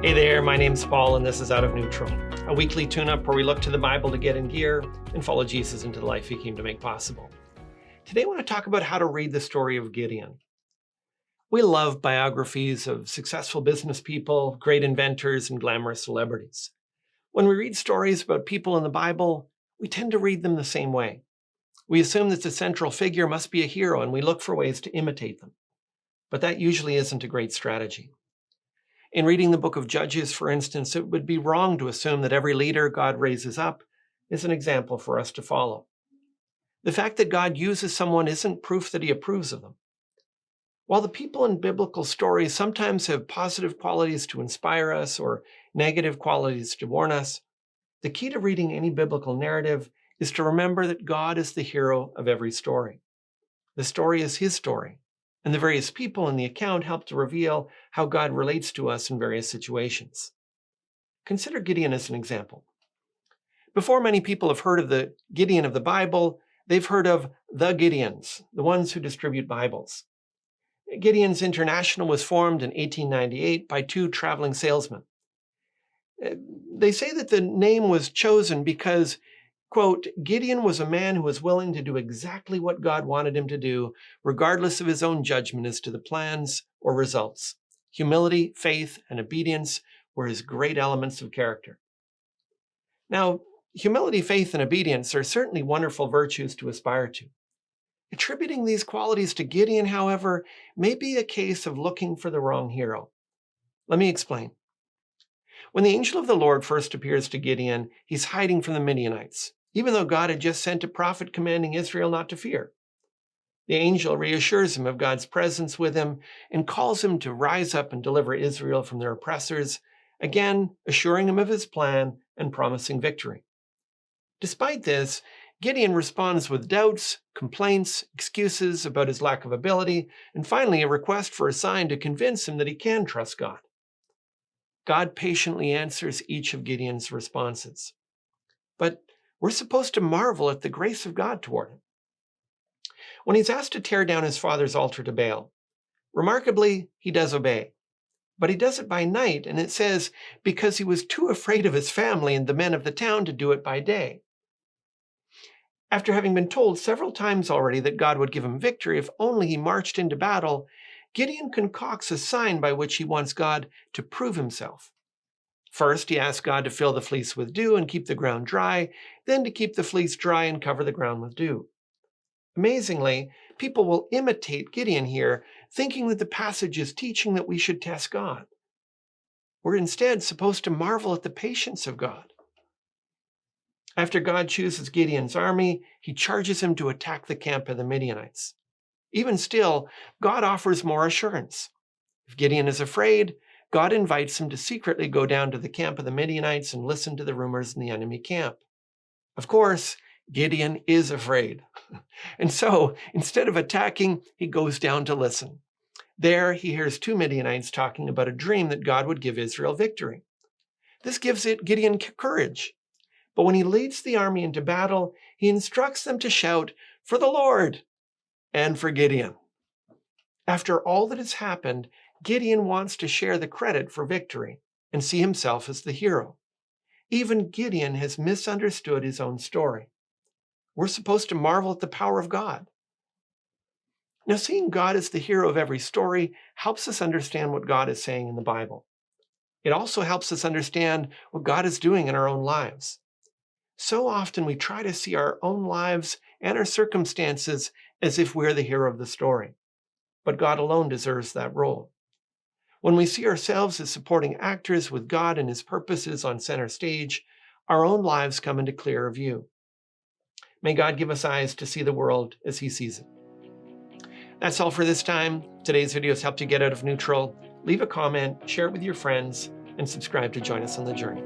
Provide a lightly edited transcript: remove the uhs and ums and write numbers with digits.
Hey there, my name's Paul and this is Out of Neutral, a weekly tune-up where we look to the Bible to get in gear and follow Jesus into the life he came to make possible. Today I want to talk about how to read the story of Gideon. We love biographies of successful business people, great inventors, and glamorous celebrities. When we read stories about people in the Bible, we tend to read them the same way. We assume that the central figure must be a hero and we look for ways to imitate them. But that usually isn't a great strategy. In reading the book of Judges, for instance, it would be wrong to assume that every leader God raises up is an example for us to follow. The fact that God uses someone isn't proof that he approves of them. While the people in biblical stories sometimes have positive qualities to inspire us or negative qualities to warn us, the key to reading any biblical narrative is to remember that God is the hero of every story. The story is his story, and the various people in the account help to reveal how God relates to us in various situations. Consider Gideon as an example. Before many people have heard of the Gideon of the Bible, they've heard of the Gideons, the ones who distribute Bibles. Gideon's International was formed in 1898 by two traveling salesmen. They say that the name was chosen because, quote, Gideon was a man who was willing to do exactly what God wanted him to do, regardless of his own judgment as to the plans or results. Humility, faith, and obedience were his great elements of character. Now, humility, faith, and obedience are certainly wonderful virtues to aspire to. Attributing these qualities to Gideon, however, may be a case of looking for the wrong hero. Let me explain. When the angel of the Lord first appears to Gideon, he's hiding from the Midianites, even though God had just sent a prophet commanding Israel not to fear. The angel reassures him of God's presence with him and calls him to rise up and deliver Israel from their oppressors, again assuring him of his plan and promising victory. Despite this, Gideon responds with doubts, complaints, excuses about his lack of ability, and finally a request for a sign to convince him that he can trust God. God patiently answers each of Gideon's responses. But we're supposed to marvel at the grace of God toward him. When he's asked to tear down his father's altar to Baal, remarkably, he does obey. But he does it by night, and it says, because he was too afraid of his family and the men of the town to do it by day. After having been told several times already that God would give him victory if only he marched into battle, Gideon concocts a sign by which he wants God to prove himself. First, he asks God to fill the fleece with dew and keep the ground dry, then to keep the fleece dry and cover the ground with dew. Amazingly, people will imitate Gideon here, thinking that the passage is teaching that we should test God. We're instead supposed to marvel at the patience of God. After God chooses Gideon's army, he charges him to attack the camp of the Midianites. Even still, God offers more assurance. If Gideon is afraid, God invites him to secretly go down to the camp of the Midianites and listen to the rumors in the enemy camp. Of course, Gideon is afraid. And so, instead of attacking, he goes down to listen. There, he hears two Midianites talking about a dream that God would give Israel victory. This gives Gideon courage. But when he leads the army into battle, he instructs them to shout, "For the Lord!" and for Gideon. After all that has happened, Gideon wants to share the credit for victory and see himself as the hero. Even Gideon has misunderstood his own story. We're supposed to marvel at the power of God. Now, seeing God as the hero of every story helps us understand what God is saying in the Bible. It also helps us understand what God is doing in our own lives. So often we try to see our own lives and our circumstances as if we're the hero of the story. But God alone deserves that role. When we see ourselves as supporting actors with God and his purposes on center stage, our own lives come into clearer view. May God give us eyes to see the world as he sees it. That's all for this time. Today's video has helped you get out of neutral. Leave a comment, share it with your friends, and subscribe to join us on the journey.